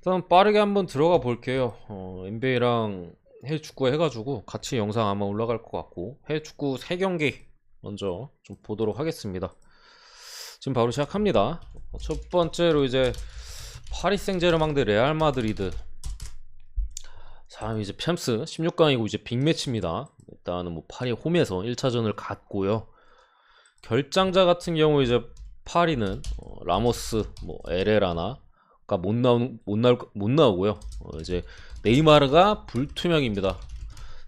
일단 빠르게 한번 들어가 볼게요. NBA랑 해외 축구 해가지고 같이 영상 아마 올라갈 것 같고, 해외 축구 3경기 먼저 좀 보도록 하겠습니다. 지금 바로 시작합니다. 첫 번째로 이제 파리 생제르맹 대 레알 마드리드. 자, 이제 챔스 16강이고 이제 빅매치입니다. 일단은 뭐 파리 홈에서 1차전을 갔고요. 결장자 같은 경우 이제 파리는 라모스, 뭐 에레라나가 못 나오고요. 이제 네이마르가 불투명입니다.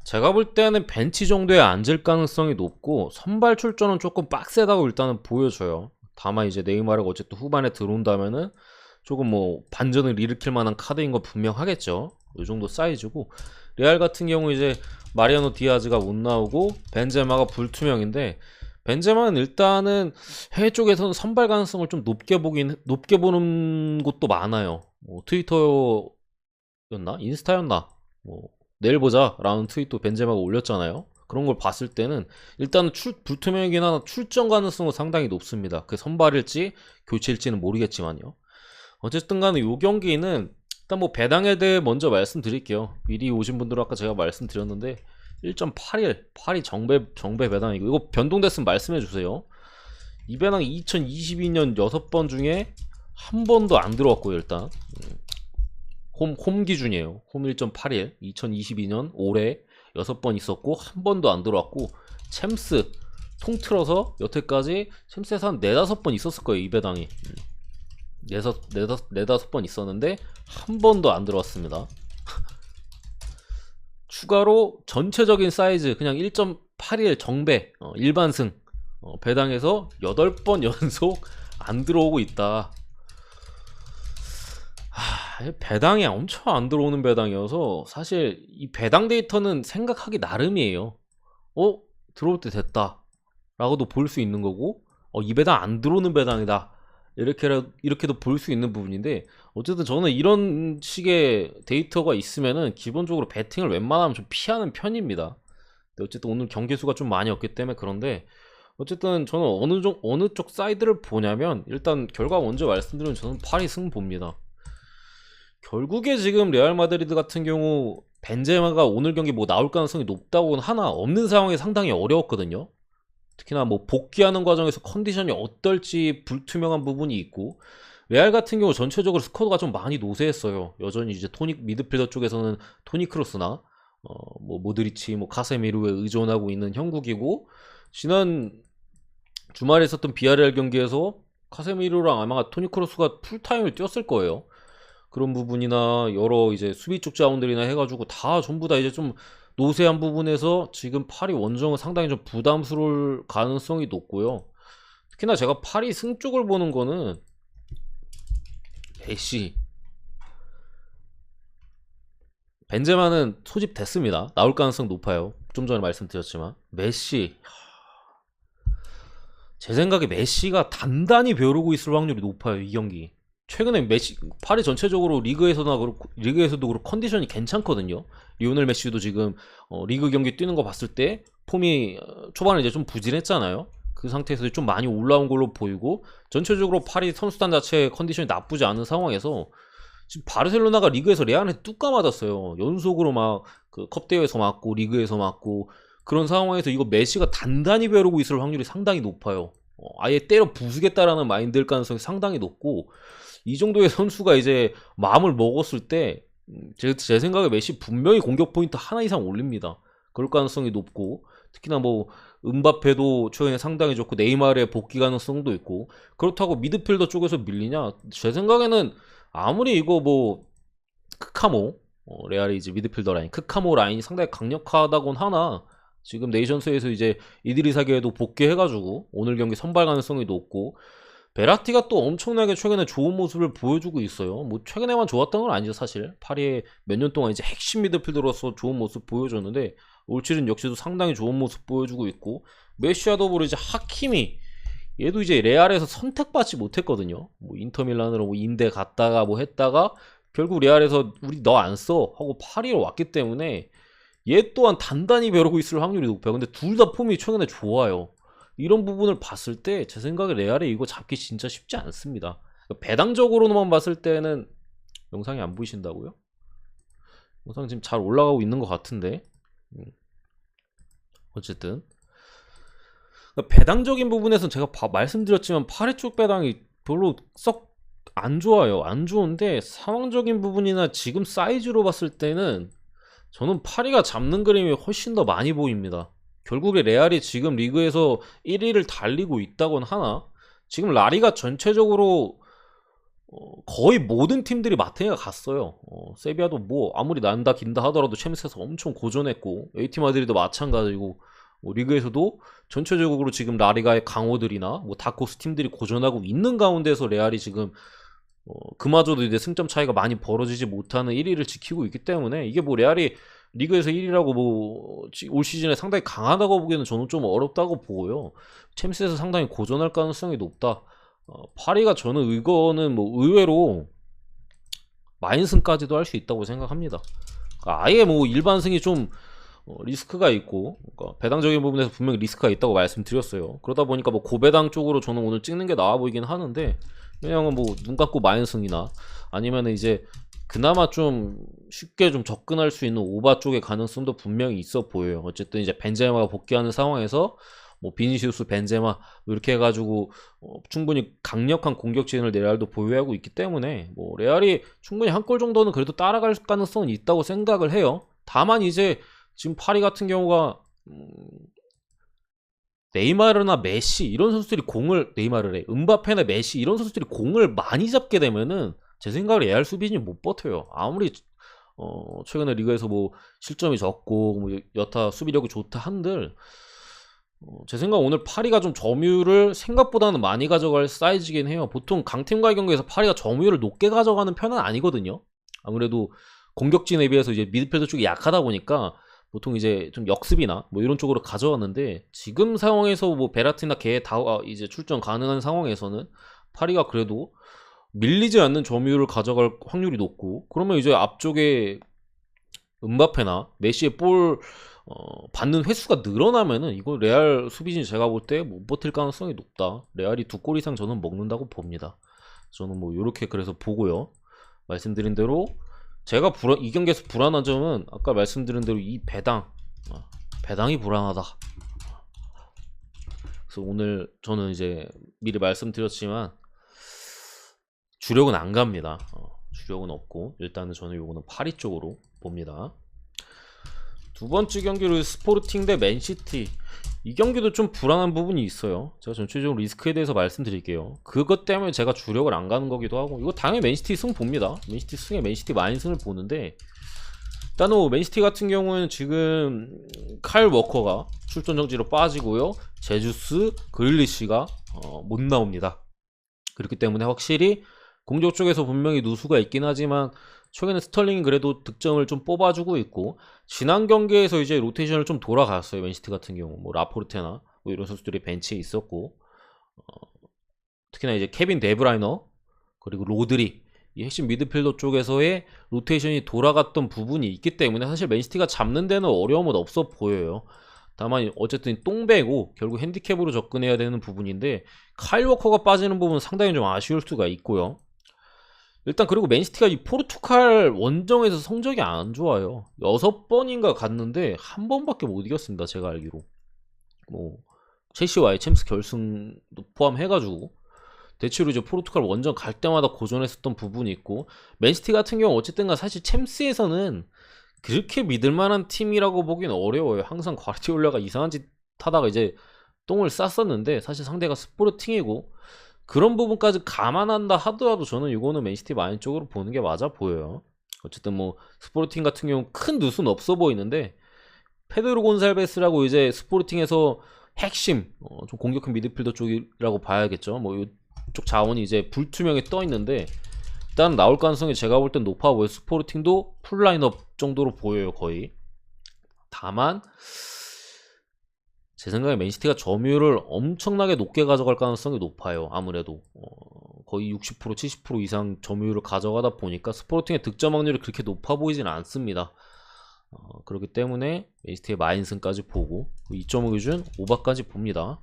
제가 볼 때는 벤치 정도에 앉을 가능성이 높고 선발 출전은 조금 빡세다고 일단은 보여져요. 다만 이제 네이마르가 어쨌든 후반에 들어온다면은 조금 뭐 반전을 일으킬 만한 카드인 건 분명하겠죠. 이 정도 사이즈고, 레알 같은 경우 이제 마리아노 디아즈가 못 나오고 벤제마가 불투명인데, 벤제마는 일단은 해외 쪽에서는 선발 가능성을 좀 높게 보는 곳도 많아요. 뭐 트위터였나 인스타였나 뭐 내일 보자라는 트윗도 벤제마가 올렸잖아요. 그런 걸 봤을 때는 일단은 불투명이긴 하나 출전 가능성은 상당히 높습니다. 그 선발일지 교체일지는 모르겠지만요. 어쨌든 간에 이 경기는 일단 뭐 배당에 대해 먼저 말씀드릴게요. 미리 오신 분들은 아까 제가 말씀드렸는데 1.81 파리 정배 배당이고, 이거 변동됐으면 말씀해 주세요. 이 배당 2022년 6번 중에 한 번도 안 들어왔고요. 일단 홈 기준이에요. 홈 1.81 2022년 올해 6번 있었고 한 번도 안 들어왔고, 챔스 통틀어서 여태까지 챔스에서 한 4-5번 있었을 거예요. 이 배당이 4-5번 있었는데 한 번도 안 들어왔습니다. 추가로 전체적인 사이즈 그냥 1.81 정배 일반승 배당에서 8번 연속 안 들어오고 있다. 배당이 엄청 안 들어오는 배당이어서 사실 이 배당 데이터는 생각하기 나름이에요. 들어올 때 됐다 라고도 볼 수 있는 거고, 이 배당 안 들어오는 배당이다 이렇게도 볼 수 있는 부분인데, 어쨌든 저는 이런 식의 데이터가 있으면은 기본적으로 배팅을 웬만하면 좀 피하는 편입니다. 근데 어쨌든 오늘 경기 수가 좀 많이 없기 때문에 그런데, 어쨌든 저는 어느 쪽 사이드를 보냐면, 일단 결과 먼저 말씀드리면 저는 파리 승 봅니다. 결국에 지금 레알 마드리드 같은 경우 벤제마가 오늘 경기 뭐 나올 가능성이 높다고는 하나 없는 상황이 상당히 어려웠거든요. 특히나 뭐 복귀하는 과정에서 컨디션이 어떨지 불투명한 부분이 있고, 레알 같은 경우 전체적으로 스쿼드가 좀 많이 노쇠했어요. 여전히 이제 미드필더 쪽에서는 토니 크로스나 뭐 모드리치, 뭐 카세미르에 의존하고 있는 형국이고, 지난 주말에 있었던 비아레알 경기에서 카세미르랑 아마 토니 크로스가 풀타임을 뛰었을 거예요. 그런 부분이나 여러 이제 수비 쪽 자원들이나 해가지고 다 전부 다 이제 좀 노쇠한 부분에서 지금 파리 원정은 상당히 좀 부담스러울 가능성이 높고요. 특히나 제가 파리 승 쪽을 보는 거는 메시, 벤제마는 소집됐습니다. 나올 가능성 높아요. 좀 전에 말씀드렸지만 메시, 제 생각에 메시가 단단히 벼르고 있을 확률이 높아요. 이 경기 최근에 메시 파리 전체적으로 리그에서도 그렇고 컨디션이 괜찮거든요. 리오넬 메시도 지금 리그 경기 뛰는 거 봤을 때 폼이 초반에 이제 좀 부진했잖아요. 그 상태에서 좀 많이 올라온 걸로 보이고, 전체적으로 파리 선수단 자체의 컨디션이 나쁘지 않은 상황에서 지금 바르셀로나가 리그에서 레알한테 뚜까 맞았어요. 연속으로 막 그 컵 대회에서 맞고 리그에서 맞고, 그런 상황에서 이거 메시가 단단히 벼르고 있을 확률이 상당히 높아요. 아예 때려 부수겠다라는 마인드일 가능성이 상당히 높고, 이 정도의 선수가 이제 마음을 먹었을 때 제 생각에 메시 분명히 공격 포인트 하나 이상 올립니다. 그럴 가능성이 높고, 특히나 뭐 음바페도 최근에 상당히 좋고 네이마르의 복귀 가능성도 있고, 그렇다고 미드필더 쪽에서 밀리냐? 제 생각에는 아무리 이거 뭐 크카모 레알의 이제 미드필더 라인 크카모 라인이 상당히 강력하다곤 하나, 지금 네이션스에서 이제 이드리사게도 복귀해가지고 오늘 경기 선발 가능성이 높고, 베라티가 또 엄청나게 최근에 좋은 모습을 보여주고 있어요. 뭐 최근에만 좋았던 건 아니죠. 사실 파리에 몇 년 동안 이제 핵심 미드필더로서 좋은 모습 보여줬는데, 올 시즌 역시도 상당히 좋은 모습 보여주고 있고, 메시와 더불어 이제 하키미, 얘도 이제 레알에서 선택받지 못했거든요. 뭐 인터밀란으로 뭐 인대 갔다가 뭐 했다가 결국 레알에서 우리 너 안 써 하고 파리로 왔기 때문에 얘 또한 단단히 벼르고 있을 확률이 높아요. 근데 둘 다 폼이 최근에 좋아요. 이런 부분을 봤을 때 제 생각에 레알이 이거 잡기 진짜 쉽지 않습니다. 배당적으로만 봤을 때는 영상이 안 보이신다고요? 영상 지금 잘 올라가고 있는 것 같은데. 어쨌든 그러니까 배당적인 부분에서는 제가 말씀드렸지만 8회 쪽 배당이 별로 썩 안 좋아요. 안 좋은데 상황적인 부분이나 지금 사이즈로 봤을 때는 저는 파리가 잡는 그림이 훨씬 더 많이 보입니다. 결국에 레알이 지금 리그에서 1위를 달리고 있다곤 하나 지금 라리가 전체적으로 거의 모든 팀들이 마탱이가 갔어요. 세비야도 뭐 아무리 난다 긴다 하더라도 챔스에서 엄청 고전했고 AT 마드리도 마찬가지고 리그에서도 전체적으로 지금 라리가의 강호들이나 뭐 다코스 팀들이 고전하고 있는 가운데서 레알이 지금 그마저도 이제 승점 차이가 많이 벌어지지 못하는 1위를 지키고 있기 때문에 이게 뭐 레알이 리그에서 1위라고 뭐 올 시즌에 상당히 강하다고 보기에는 저는 좀 어렵다고 보고요. 챔스에서 상당히 고전할 가능성이 높다. 파리가 저는 이거는 뭐 의외로 마인승까지도 할 수 있다고 생각합니다. 그러니까 아예 뭐 일반승이 좀 리스크가 있고 그러니까 배당적인 부분에서 분명히 리스크가 있다고 말씀드렸어요. 그러다 보니까 뭐 고배당 쪽으로 저는 오늘 찍는 게 나아 보이긴 하는데 그냥 뭐 눈 감고 마인승이나 아니면 이제 그나마 좀 쉽게 좀 접근할 수 있는 오바 쪽의 가능성도 분명히 있어 보여요. 어쨌든 이제 벤제마가 복귀하는 상황에서 뭐 비니시우스, 벤제마 이렇게 해가지고 충분히 강력한 공격진을 레알도 보유하고 있기 때문에 뭐 레알이 충분히 한 골 정도는 그래도 따라갈 가능성은 있다고 생각을 해요. 다만 이제 지금 파리 같은 경우가 네이마르나 메시 이런 선수들이 공을 네이마르래 음바페나 메시 이런 선수들이 공을 많이 잡게 되면은 제 생각에 레알 수비진이 못 버텨요. 아무리 최근에 리그에서 뭐 실점이 적고 뭐 여타 수비력이 좋다 한들 제 생각 오늘 파리가 좀 점유율을 생각보다는 많이 가져갈 사이즈긴 해요. 보통 강팀과의 경기에서 파리가 점유율을 높게 가져가는 편은 아니거든요. 아무래도 공격진에 비해서 이제 미드필더 쪽이 약하다 보니까 보통 이제 좀 역습이나 뭐 이런 쪽으로 가져왔는데 지금 상황에서 뭐 베라티나 개 다 이제 출전 가능한 상황에서는 파리가 그래도 밀리지 않는 점유율을 가져갈 확률이 높고 그러면 이제 앞쪽에 음바페나 메시의 볼 받는 횟수가 늘어나면은 이거 레알 수비진 제가 볼 때 못 버틸 가능성이 높다. 레알이 2골 이상 저는 먹는다고 봅니다. 저는 뭐 요렇게 그래서 보고요. 말씀드린 대로 제가 이 경기에서 불안한 점은 아까 말씀드린 대로 이 배당이 불안하다. 그래서 오늘 저는 이제 미리 말씀드렸지만 주력은 안 갑니다. 주력은 없고 일단은 저는 요거는 파리 쪽으로 봅니다. 두 번째 경기로 스포르팅 대 맨시티. 이 경기도 좀 불안한 부분이 있어요. 제가 전체적으로 리스크에 대해서 말씀드릴게요. 그것 때문에 제가 주력을 안 가는 거기도 하고 이거 당연히 맨시티 승 봅니다. 맨시티 승에 맨시티 마인승을 보는데 일단은 뭐 맨시티 같은 경우는 지금 카일 워커가 출전 정지로 빠지고요. 제주스, 그릴리시가 못 나옵니다. 그렇기 때문에 확실히 공격 쪽에서 분명히 누수가 있긴 하지만 최근에 스털링이 그래도 득점을 좀 뽑아주고 있고 지난 경기에서 이제 로테이션을 좀 돌아갔어요. 맨시티 같은 경우 뭐 라포르테나 뭐 이런 선수들이 벤치에 있었고 특히나 이제 케빈 데브라이너 그리고 로드리 이 핵심 미드필더 쪽에서의 로테이션이 돌아갔던 부분이 있기 때문에 사실 맨시티가 잡는 데는 어려움은 없어 보여요. 다만 어쨌든 똥배고 결국 핸디캡으로 접근해야 되는 부분인데 카일 워커가 빠지는 부분은 상당히 좀 아쉬울 수가 있고요. 일단 그리고 맨시티가 이 포르투갈 원정에서 성적이 안 좋아요. 6번인가 갔는데 한 번밖에 못 이겼습니다. 제가 알기로. 뭐 첼시와의 챔스 결승도 포함해가지고 대체로 이제 포르투갈 원정 갈 때마다 고전했었던 부분이 있고 맨시티 같은 경우 어쨌든가 사실 챔스에서는 그렇게 믿을만한 팀이라고 보기는 어려워요. 항상 과르디올라가 이상한 짓 하다가 이제 똥을 쌌었는데 사실 상대가 스포르팅이고 그런 부분까지 감안한다 하더라도 저는 이거는 맨시티 마인 쪽으로 보는 게 맞아 보여요. 어쨌든 뭐 스포르팅 같은 경우 큰 누수는 없어 보이는데 페드로 곤살베스라고 이제 스포르팅에서 핵심 좀 공격형 미드필더 쪽이라고 봐야겠죠. 뭐 이쪽 자원이 이제 불투명에 떠 있는데 일단 나올 가능성이 제가 볼 땐 높아 보여요. 스포르팅도 풀라인업 정도로 보여요 거의. 다만 제 생각에 맨시티가 점유율을 엄청나게 높게 가져갈 가능성이 높아요. 아무래도 거의 60% 70% 이상 점유율을 가져가다 보니까 스포르팅의 득점 확률이 그렇게 높아 보이진 않습니다. 그렇기 때문에 맨시티의 마인승까지 보고 2.5 기준 오바까지 봅니다.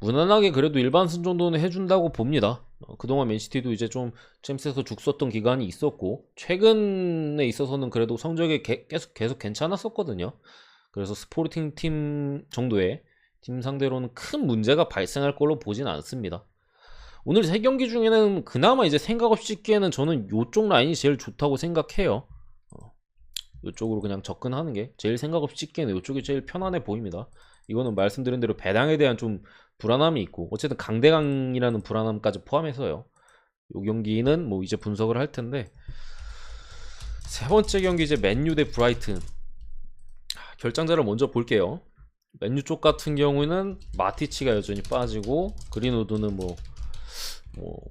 무난하게 그래도 일반승 정도는 해준다고 봅니다. 그동안 맨시티도 이제 좀 챔스에서 죽 썼던 기간이 있었고 최근에 있어서는 그래도 성적이 계속 괜찮았었거든요. 그래서 스포팅 팀 정도의 팀 상대로는 큰 문제가 발생할 걸로 보진 않습니다. 오늘 세 경기 중에는 그나마 이제 생각 없이 찍기에는 저는 요쪽 라인이 제일 좋다고 생각해요. 요쪽으로 그냥 접근하는 게 제일 생각 없이 찍기에는 요쪽이 제일 편안해 보입니다. 이거는 말씀드린 대로 배당에 대한 좀 불안함이 있고 어쨌든 강대강이라는 불안함까지 포함해서요. 요 경기는 뭐 이제 분석을 할 텐데 세 번째 경기 이제 맨유 대 브라이튼. 결장자를 먼저 볼게요. 맨유 쪽 같은 경우는 마티치가 여전히 빠지고 그린우드는 뭐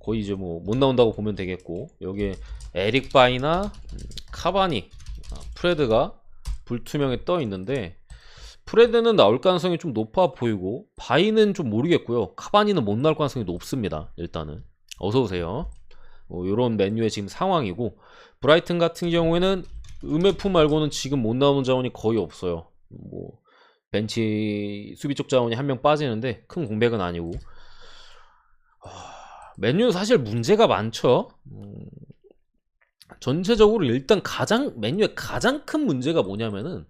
거의 이제 뭐 못 나온다고 보면 되겠고 여기에 에릭 바이나 카바니, 프레드가 불투명에 떠 있는데 프레드는 나올 가능성이 좀 높아 보이고 바이는 좀 모르겠고요. 카바니는 못 나올 가능성이 높습니다. 일단은 어서오세요. 요런 맨유의 지금 상황이고 브라이튼 같은 경우에는 음에프 말고는 지금 못 나오는 자원이 거의 없어요. 뭐 벤치 수비 쪽 자원이 한 명 빠지는데 큰 공백은 아니고 맨유는 사실 문제가 많죠. 전체적으로 일단 맨유의 가장 큰 문제가 뭐냐면은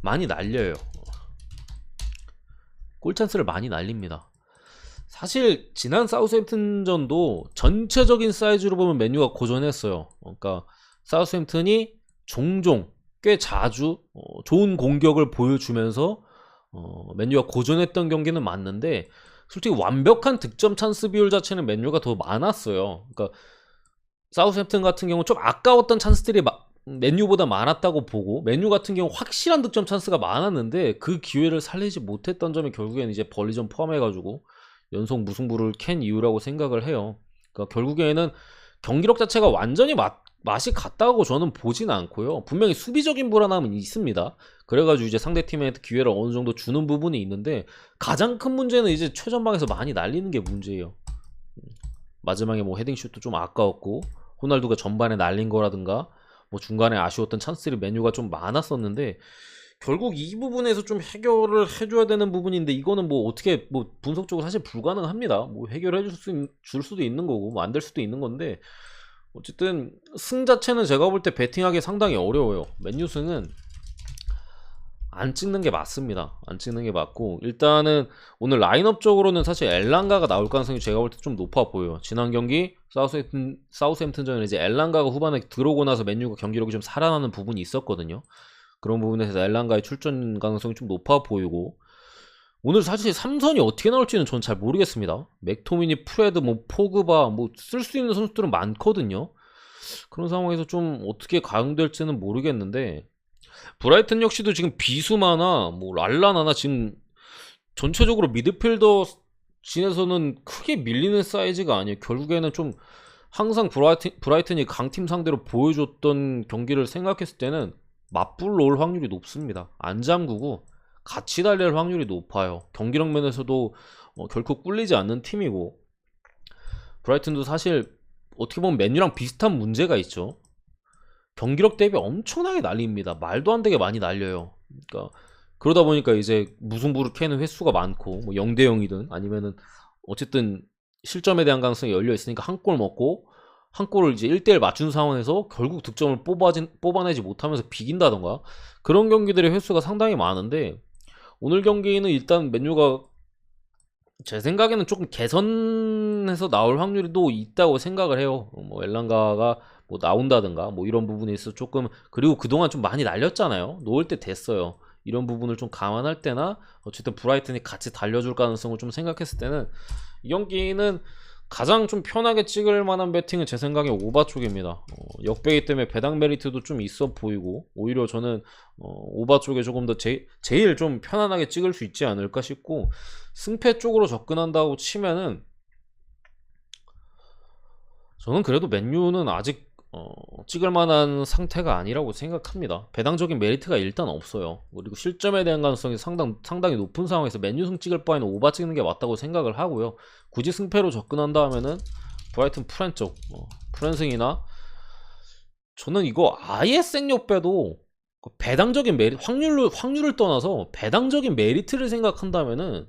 많이 날려요. 골찬스를 많이 날립니다. 사실 지난 사우스햄튼전도 전체적인 사이즈로 보면 맨유가 고전했어요. 그러니까 사우스햄튼이 종종 꽤 자주 좋은 공격을 보여주면서 맨유가 고전했던 경기는 맞는데 솔직히 완벽한 득점 찬스 비율 자체는 맨유가 더 많았어요. 그러니까 사우스햄튼 같은 경우 좀 아까웠던 찬스들이 맨유보다 많았다고 보고 맨유 같은 경우 확실한 득점 찬스가 많았는데 그 기회를 살리지 못했던 점이 결국에는 이제 벌리전 포함해가지고 연속 무승부를 캔 이유라고 생각을 해요. 그러니까 결국에는 경기력 자체가 완전히 맛이 같다고 저는 보진 않고요. 분명히 수비적인 불안함은 있습니다. 그래가지고 이제 상대팀한테 기회를 어느 정도 주는 부분이 있는데 가장 큰 문제는 이제 최전방에서 많이 날리는 게 문제예요. 마지막에 뭐 헤딩슛도 좀 아까웠고 호날두가 전반에 날린 거라든가 뭐 중간에 아쉬웠던 찬스들이 메뉴가 좀 많았었는데 결국 이 부분에서 좀 해결을 해줘야 되는 부분인데 이거는 뭐 어떻게 뭐 분석적으로 사실 불가능합니다. 뭐 해결해 줄 수도 있는 거고 뭐 안 될 수도 있는 건데 어쨌든 승 자체는 제가 볼 때 배팅하기 상당히 어려워요. 맨유 승은 안 찍는 게 맞습니다. 안 찍는 게 맞고 일단은 오늘 라인업적으로는 사실 엘랑가가 나올 가능성이 제가 볼 때 좀 높아 보여요. 지난 경기 사우스햄튼전에 이제 엘랑가가 후반에 들어오고 나서 맨유가 경기력이 좀 살아나는 부분이 있었거든요. 그런 부분에서 엘랑가의 출전 가능성이 좀 높아 보이고 오늘 사실 3선이 어떻게 나올지는 전 잘 모르겠습니다. 맥토미니, 프레드, 뭐 포그바 뭐 쓸 수 있는 선수들은 많거든요. 그런 상황에서 좀 어떻게 가용될지는 모르겠는데 브라이튼 역시도 지금 비수마나 뭐 랄라나나 지금 전체적으로 미드필더 진에서는 크게 밀리는 사이즈가 아니에요. 결국에는 좀 항상 브라이튼이 강팀 상대로 보여줬던 경기를 생각했을 때는 맞불로 올 확률이 높습니다. 안 잠그고 같이 달릴 확률이 높아요. 경기력 면에서도 결코 꿀리지 않는 팀이고 브라이튼도 사실 어떻게 보면 맨유랑 비슷한 문제가 있죠. 경기력 대비 엄청나게 날립니다. 말도 안 되게 많이 날려요. 그러니까 그러다 보니까 이제 무승부를 캐는 횟수가 많고 뭐 0대 0이든 아니면은 어쨌든 실점에 대한 가능성이 열려 있으니까 한 골 먹고 한 골을 이제 1대1 맞춘 상황에서 결국 득점을 뽑아내지 못하면서 비긴다던가 그런 경기들의 횟수가 상당히 많은데 오늘 경기는 일단 맨유가 제 생각에는 조금 개선해서 나올 확률도 있다고 생각을 해요. 뭐 엘랑가가 뭐 나온다든가 뭐 이런 부분에 있어 조금 그리고 그동안 좀 많이 날렸잖아요. 놓을 때 됐어요. 이런 부분을 좀 감안할 때나 어쨌든 브라이튼이 같이 달려줄 가능성을 좀 생각했을 때는 이 경기는 가장 좀 편하게 찍을 만한 배팅은 제 생각에 오바 쪽입니다. 역배기 때문에 배당 메리트도 좀 있어 보이고 오히려 저는 오바 쪽에 조금 더 제일 좀 편안하게 찍을 수 있지 않을까 싶고 승패 쪽으로 접근한다고 치면은 저는 그래도 맨유는 아직 찍을 만한 상태가 아니라고 생각합니다. 배당적인 메리트가 일단 없어요. 그리고 실점에 대한 가능성이 상당히 높은 상황에서 맨유승 찍을 바에는 오바 찍는 게 맞다고 생각을 하고요. 굳이 승패로 접근한다 하면은 브라이튼 프렌 쪽 프렌승이나 저는 이거 아예 생력 빼도 배당적인 메리트 확률을 떠나서 배당적인 메리트를 생각한다면은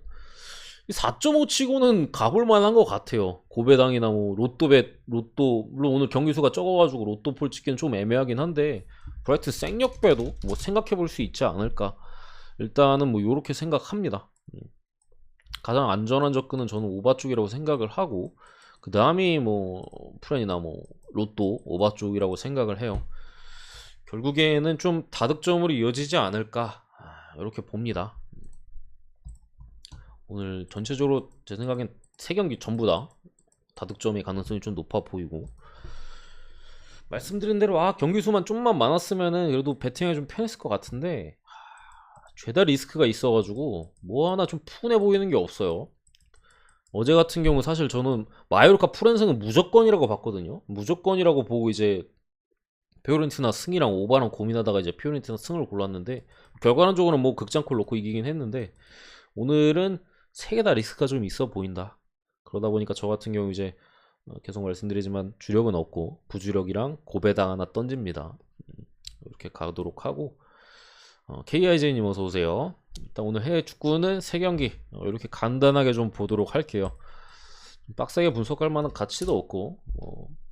4.5 치고는 가볼 만한 것 같아요. 고배당이나 뭐 로또 물론 오늘 경기 수가 적어가지고 로또폴 찍기는 좀 애매하긴 한데 브라이튼 생력배도 뭐 생각해볼 수 있지 않을까. 일단은 뭐 요렇게 생각합니다. 가장 안전한 접근은 저는 오바 쪽이라고 생각을 하고, 그 다음이 뭐 프렌이나 뭐 로또 오바 쪽이라고 생각을 해요. 결국에는 좀 다득점으로 이어지지 않을까 이렇게 봅니다. 오늘 전체적으로 제 생각엔 3경기 전부 다 다득점의 가능성이 좀 높아 보이고, 말씀드린 대로 경기 수만 좀만 많았으면은 그래도 배팅이 좀 편했을 것 같은데 죄다 리스크가 있어가지고 뭐 하나 좀 푸근해 보이는 게 없어요. 어제 같은 경우 사실 저는 마요르카 풀앤승은 무조건이라고 봤거든요. 무조건이라고 보고 이제 피오렌티나 승이랑 오바랑 고민하다가 이제 피오렌티나 승을 골랐는데 결과론적으로는 뭐 극장골 넣고 이기긴 했는데 오늘은 3개 다 리스크가 좀 있어 보인다. 그러다 보니까 저 같은 경우 이제 계속 말씀드리지만 주력은 없고 부주력이랑 고배당 하나 던집니다. 이렇게 가도록 하고, KIJ님 어서오세요. 일단 오늘 해외 축구는 3경기 이렇게 간단하게 좀 보도록 할게요. 빡세게 분석할 만한 가치도 없고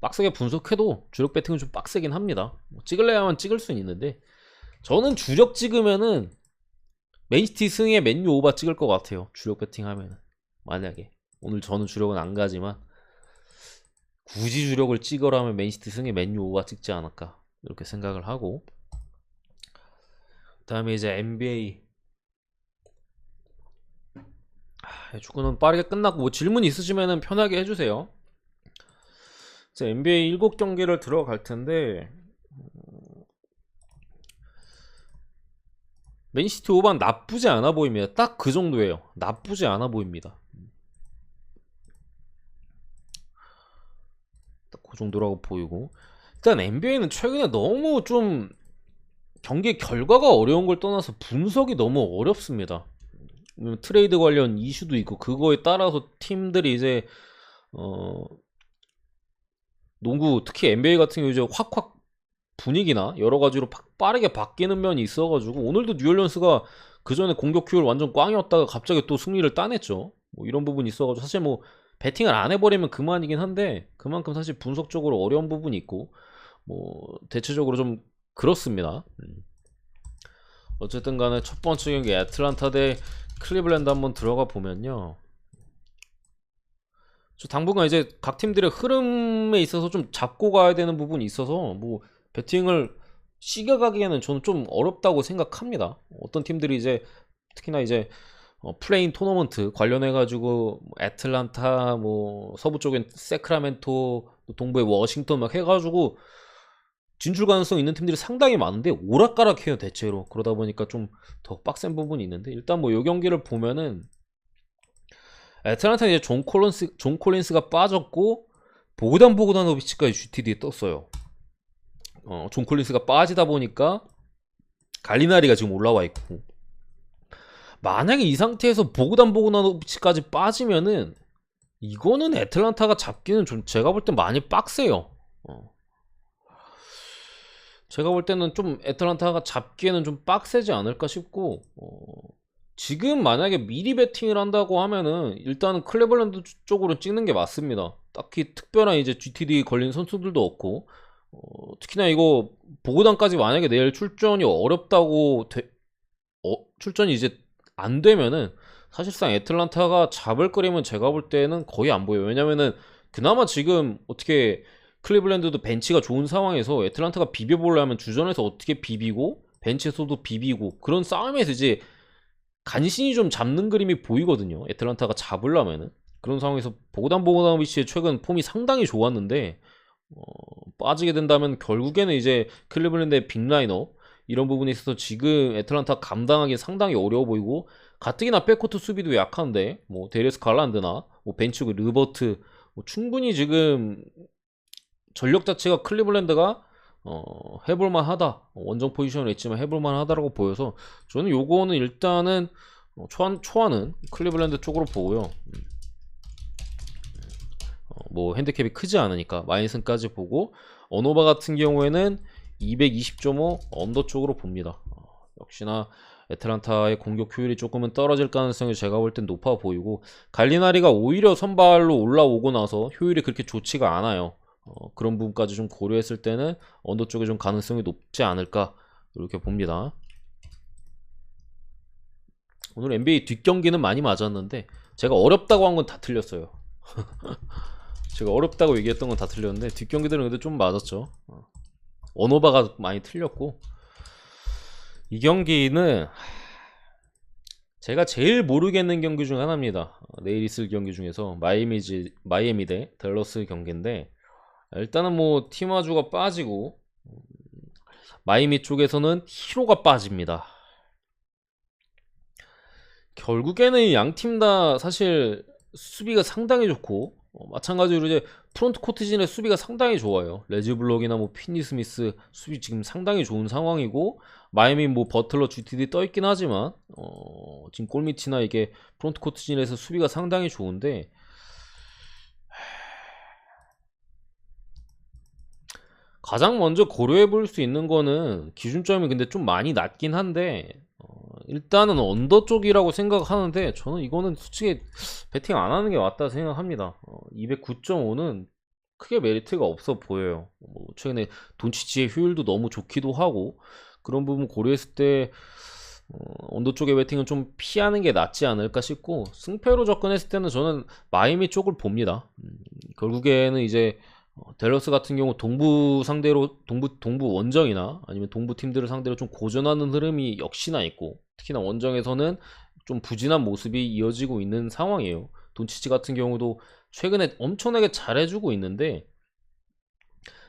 빡세게 분석해도 주력 배팅은 좀 빡세긴 합니다. 찍을래야만 찍을 수는 있는데 저는 주력 찍으면은 맨시티 승에 맨유 오바 찍을 것 같아요. 주력 배팅하면은. 만약에 오늘 저는 주력은 안 가지만 굳이 주력을 찍으라면 맨시티 승에 맨유 오바 찍지 않을까 이렇게 생각을 하고, 그 다음에 이제 NBA 축구는 빠르게 끝났고 뭐 질문 있으시면은 편하게 해주세요. 이제 NBA 7경기를 들어갈 텐데 맨시티 오반 나쁘지 않아 보입니다. 딱 그 정도예요. 나쁘지 않아 보입니다. 딱 그 정도라고 보이고, 일단 NBA는 최근에 너무 좀 경기 결과가 어려운 걸 떠나서 분석이 너무 어렵습니다. 트레이드 관련 이슈도 있고 그거에 따라서 팀들이 이제 농구 특히 NBA 같은 경우 이제 확 분위기나 여러 가지로 빠르게 바뀌는 면이 있어가지고 오늘도 뉴올리언스가 그 전에 공격 효율 완전 꽝이었다가 갑자기 또 승리를 따냈죠. 뭐 이런 부분이 있어가지고 사실 뭐 배팅을 안 해버리면 그만이긴 한데 그만큼 사실 분석적으로 어려운 부분이 있고 뭐 대체적으로 좀 그렇습니다. 어쨌든 간에 첫 번째 경기 애틀란타 대 클리블랜드 한번 들어가 보면요, 저 당분간 이제 각 팀들의 흐름에 있어서 좀 잡고 가야 되는 부분이 있어서 뭐 배팅을 시겨가기에는 저는 좀 어렵다고 생각합니다. 어떤 팀들이 이제 특히나 이제 플레인 토너먼트 관련해 가지고 애틀란타 뭐 서부 쪽엔 세크라멘토 동부에 워싱턴 막 해가지고 진출 가능성 있는 팀들이 상당히 많은데 오락가락해요 대체로. 그러다 보니까 좀 더 빡센 부분이 있는데 일단 뭐 요 경기를 보면은 애틀란타는 이제 존 콜린스가 빠졌고 보그다노비치까지 GTD에 떴어요. 존 콜린스가 빠지다 보니까 갈리나리가 지금 올라와 있고, 만약에 이 상태에서 보그다노비치까지 빠지면은 이거는 애틀란타가 잡기는 좀 제가 볼 땐 많이 빡세요. 제가 볼 때는 좀 애틀란타가 잡기에는 좀 빡세지 않을까 싶고, 지금 만약에 미리 배팅을 한다고 하면은 일단은 클레벌랜드 쪽으로 찍는 게 맞습니다. 딱히 특별한 이제 GTD 걸린 선수들도 없고, 특히나 이거 보고단까지 만약에 내일 출전이 어렵다고 출전이 이제 안 되면은 사실상 애틀란타가 잡을 거리면 제가 볼 때는 거의 안 보여요. 왜냐면은 그나마 지금 어떻게 클리블랜드도 벤치가 좋은 상황에서 애틀란타가 비벼보려면 주전에서 어떻게 비비고 벤치에서도 비비고 그런 싸움에서 이제 간신히 좀 잡는 그림이 보이거든요. 애틀란타가 잡으려면은. 그런 상황에서 보고다노비치의 최근 폼이 상당히 좋았는데 빠지게 된다면 결국에는 이제 클리블랜드의 빅라인업 이런 부분에 있어서 지금 애틀란타 감당하기 상당히 어려워 보이고, 가뜩이나 백코트 수비도 약한데 뭐 데리스 갈란드나 뭐 벤치고 르버트 뭐 충분히 지금 전력 자체가 클리블랜드가 해볼만 하다, 원정 포지션에 있지만 해볼만 하다라고 보여서 저는 요거는 일단은 초안은 클리블랜드 쪽으로 보고요. 뭐 핸디캡이 크지 않으니까 마이너스까지 보고, 언오바 같은 경우에는 220.5 언더 쪽으로 봅니다. 역시나 애틀란타의 공격 효율이 조금은 떨어질 가능성이 제가 볼 땐 높아 보이고, 갈리나리가 오히려 선발로 올라오고 나서 효율이 그렇게 좋지가 않아요. 그런 부분까지 좀 고려했을 때는 언더 쪽에 좀 가능성이 높지 않을까 이렇게 봅니다. 오늘 NBA 뒷경기는 많이 맞았는데 제가 어렵다고 한 건 다 틀렸어요. 제가 어렵다고 얘기했던 건 다 틀렸는데 뒷경기들은 근데 좀 맞았죠. 언어바가 많이 틀렸고, 이 경기는 제가 제일 모르겠는 경기 중 하나입니다. 내일 있을 경기 중에서 마이애미 대 댈러스 경기인데, 일단은 뭐 티마주가 빠지고 마이애미 쪽에서는 히로가 빠집니다. 결국에는 양 팀 다 사실 수비가 상당히 좋고, 마찬가지로 이제 프론트 코트진의 수비가 상당히 좋아요. 레즈블록이나 뭐 피니 스미스 수비 지금 상당히 좋은 상황이고, 마이애미 뭐 버틀러 GTD 떠있긴 하지만 지금 골밑이나 이게 프론트 코트진에서 수비가 상당히 좋은데, 가장 먼저 고려해 볼 수 있는 거는 기준점이 근데 좀 많이 낮긴 한데, 일단은 언더 쪽이라고 생각하는데 저는 이거는 솔직히 베팅 안 하는 게 맞다 생각합니다. 209.5는 크게 메리트가 없어 보여요. 뭐 최근에 돈치치의 효율도 너무 좋기도 하고, 그런 부분 고려했을 때 언더 쪽의 베팅은 좀 피하는 게 낫지 않을까 싶고, 승패로 접근했을 때는 저는 마이애미 쪽을 봅니다. 결국에는 이제 댈러스 같은 경우 동부 상대로 동부 원정이나 아니면 동부 팀들을 상대로 좀 고전하는 흐름이 역시나 있고, 특히나 원정에서는 좀 부진한 모습이 이어지고 있는 상황이에요. 돈치치 같은 경우도 최근에 엄청나게 잘해주고 있는데,